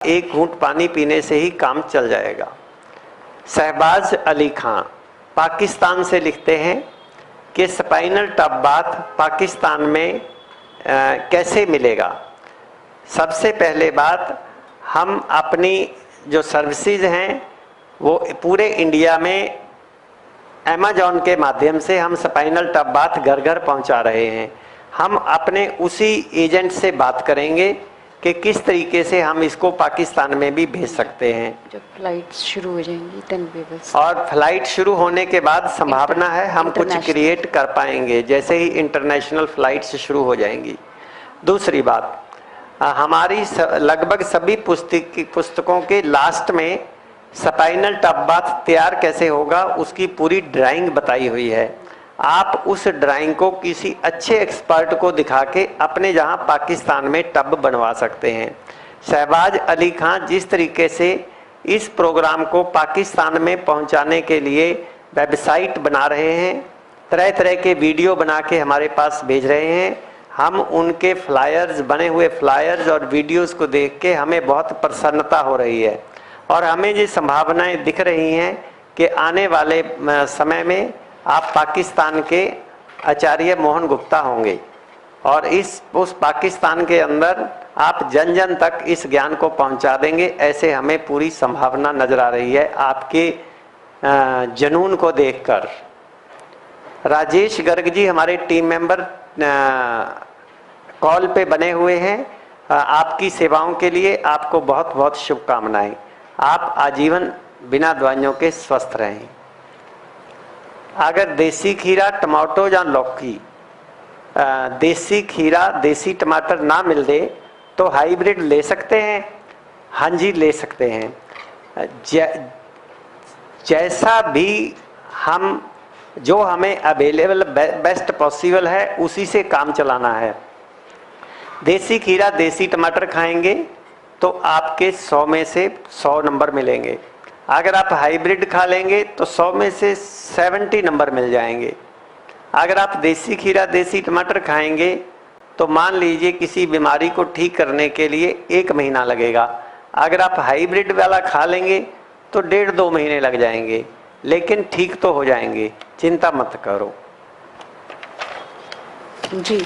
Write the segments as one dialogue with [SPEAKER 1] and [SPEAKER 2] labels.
[SPEAKER 1] एक घूंट पानी पीने से ही काम चल जाएगा। शहबाज अली खां पाकिस्तान से लिखते हैं कि स्पाइनल टप बाथ पाकिस्तान में कैसे मिलेगा। सबसे पहले बात, हम अपनी जो सर्विसेज हैं वो पूरे इंडिया में अमेजॉन के माध्यम से हम स्पाइनल टप बाथ घर घर पहुंचा रहे हैं। हम अपने उसी एजेंट से बात करेंगे कि किस तरीके से हम इसको पाकिस्तान में भी भेज सकते हैं।
[SPEAKER 2] जब फ्लाइट शुरू हो जाएंगी 10 पेपर्स, और
[SPEAKER 1] फ्लाइट शुरू होने के बाद संभावना है हम कुछ क्रिएट कर पाएंगे जैसे ही इंटरनेशनल फ्लाइट्स शुरू हो जाएंगी। दूसरी बात, हमारी लगभग सभी पुस्तकों के लास्ट में स्पाइनल टप बाथ तैयार कैसे होगा उसकी पूरी ड्राइंग बताई हुई है। आप उस ड्राइंग को किसी अच्छे एक्सपर्ट को दिखा के अपने जहां पाकिस्तान में टब बनवा सकते हैं। शहबाज अली खां जिस तरीके से इस प्रोग्राम को पाकिस्तान में पहुंचाने के लिए वेबसाइट बना रहे हैं, तरह तरह के वीडियो बना के हमारे पास भेज रहे हैं, हम उनके फ्लायर्स, बने हुए फ्लायर्स और वीडियोस को देख के हमें बहुत प्रसन्नता हो रही है और हमें ये संभावनाएं दिख रही हैं कि आने वाले समय में आप पाकिस्तान के आचार्य मोहन गुप्ता होंगे और उस पाकिस्तान के अंदर आप जन जन तक इस ज्ञान को पहुंचा देंगे। ऐसे हमें पूरी संभावना नजर आ रही है आपके जुनून को देखकर। राजेश गर्ग जी हमारे टीम मेंबर कॉल पे बने हुए हैं। आपकी सेवाओं के लिए आपको बहुत बहुत शुभकामनाएं। आप आजीवन बिना दवाइयों के स्वस्थ रहें। अगर देसी खीरा, टमाटो या लौकी, देसी खीरा देसी टमाटर ना मिल दे तो हाइब्रिड ले सकते हैं। हाँ जी, ले सकते हैं। जैसा भी हम, जो हमें अवेलेबल बेस्ट पॉसिबल है उसी से काम चलाना है। देसी खीरा देसी टमाटर खाएंगे तो आपके 100 में से 100 नंबर मिलेंगे। अगर आप हाइब्रिड खा लेंगे तो 100 में से 70 नंबर मिल जाएंगे। अगर आप देसी खीरा देसी टमाटर खाएंगे तो मान लीजिए किसी बीमारी को ठीक करने के लिए 1 महीना लगेगा। अगर आप हाइब्रिड वाला खा लेंगे तो 1.5-2 महीने लग जाएंगे, लेकिन ठीक तो हो जाएंगे, चिंता मत करो।
[SPEAKER 2] जी,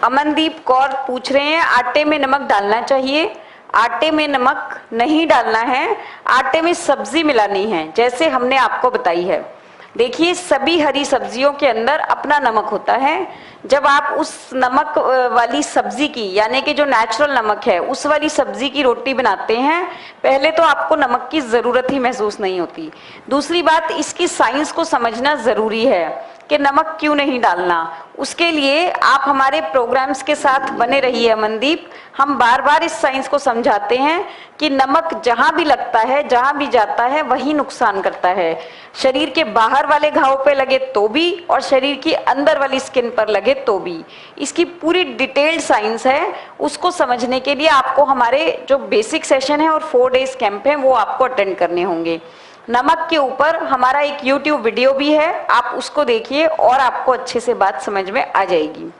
[SPEAKER 2] अमनदीप कौर पूछ रहे हैं आटे में नमक डालना चाहिए? आटे में नमक नहीं डालना है, आटे में सब्जी मिलानी है जैसे हमने आपको बताई है। देखिए, सभी हरी सब्जियों के अंदर अपना नमक होता है। जब आप उस नमक वाली सब्जी की, यानी कि जो नेचुरल नमक है, उस वाली सब्जी की रोटी बनाते हैं, पहले तो आपको नमक की जरूरत ही महसूस नहीं होती। दूसरी बात, इसकी साइंस को समझना जरूरी है कि नमक क्यों नहीं डालना। उसके लिए आप हमारे प्रोग्राम्स के साथ बने रहिए अमनदीप। हम बार बार इस साइंस को समझाते हैं कि नमक जहां भी लगता है, जहां भी जाता है, वही नुकसान करता है। शरीर के बाहर वाले घाव पे लगे तो भी और शरीर की अंदर वाली स्किन पर लगे तो भी। इसकी पूरी डिटेल्ड साइंस है। उसको समझने के लिए आपको हमारे जो बेसिक सेशन है और 4 डेज कैंप है वो आपको अटेंड करने होंगे। नमक के ऊपर हमारा एक YouTube वीडियो भी है, आप उसको देखिए और आपको अच्छे से बात समझ में आ जाएगी।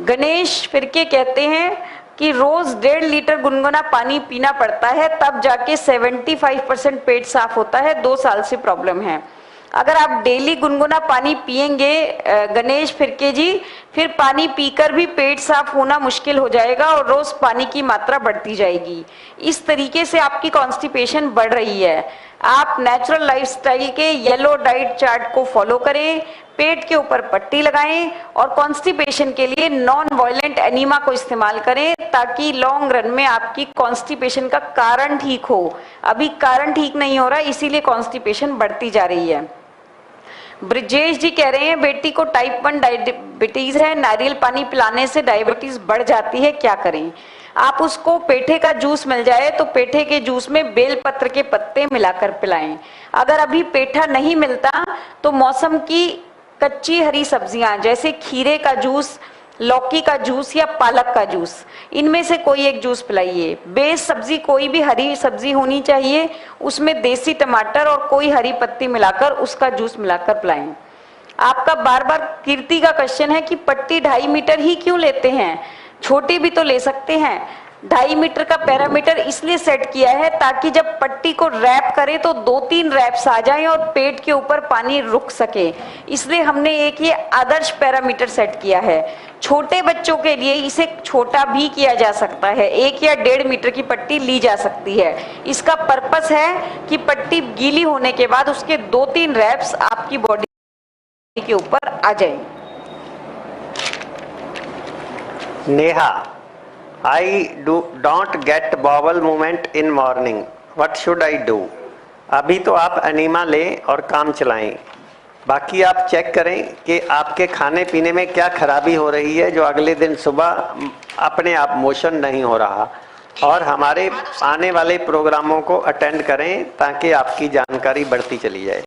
[SPEAKER 2] गणेश फिरके कहते हैं कि रोज 1.5 लीटर गुनगुना पानी पीना पड़ता है, तब जाके 75% पेट साफ होता है। 2 साल से प्रॉब्लम है। अगर आप डेली गुनगुना पानी पिएंगे गणेश फिरके जी, फिर पानी पीकर भी पेट साफ होना मुश्किल हो जाएगा और रोज पानी की मात्रा बढ़ती जाएगी। इस तरीके से आपकी कॉन्स्टिपेशन बढ़ रही है। आप नेचुरल लाइफस्टाइल के येलो डाइट चार्ट को फॉलो करें, पेट के ऊपर पट्टी लगाएं और कॉन्स्टिपेशन के लिए नॉन वायलेंट एनीमा को इस्तेमाल करें ताकि लॉन्ग रन में आपकी कॉन्स्टिपेशन का कारण ठीक हो। अभी कारण ठीक नहीं हो रहा, इसीलिए कॉन्स्टिपेशन बढ़ती जा रही है। ब्रिजेश जी कह रहे हैं बेटी को टाइप 1 डायबिटीज है, नारियल पानी पिलाने से डायबिटीज बढ़ जाती है, क्या करें? आप उसको पेठे का जूस मिल जाए तो पेठे के जूस में बेलपत्र के पत्ते मिलाकर पिलाएं। अगर अभी पेठा नहीं मिलता तो मौसम की कच्ची हरी सब्जियां जैसे खीरे का जूस, लौकी का जूस या पालक का जूस, इनमें से कोई एक जूस पिलाइए। बेस सब्जी कोई भी हरी सब्जी होनी चाहिए, उसमें देसी टमाटर और कोई हरी पत्ती मिलाकर उसका जूस मिलाकर पिलाएं। आपका बार बार कीर्ति का क्वेश्चन है कि पट्टी 2.5 मीटर ही क्यों लेते हैं, छोटी भी तो ले सकते हैं। 2.5 मीटर का पैरामीटर इसलिए सेट किया है ताकि जब पट्टी को रैप करें तो 2-3 रैप्स आ जाएं और पेट के ऊपर पानी रुक सके, इसलिए हमने एक ये आदर्श पैरामीटर सेट किया है। छोटे बच्चों के लिए इसे छोटा भी किया जा सकता है, 1 या 1.5 मीटर की पट्टी ली जा सकती है। इसका पर्पस है कि पट्टी गीली होने के बाद उसके 2-3 रैप्स आपकी बॉडी के ऊपर आ जाएं।
[SPEAKER 1] Neha, I don't get bowel movement in morning. What should I do? अभी तो आप अनीमा लें और काम चलाएं। बाकी आप चेक करें कि आपके खाने पीने में क्या खराबी हो रही है जो अगले दिन सुबह अपने आप मोशन नहीं हो रहा, और हमारे आने वाले प्रोग्रामों को अटेंड करें ताकि आपकी जानकारी बढ़ती चली जाए।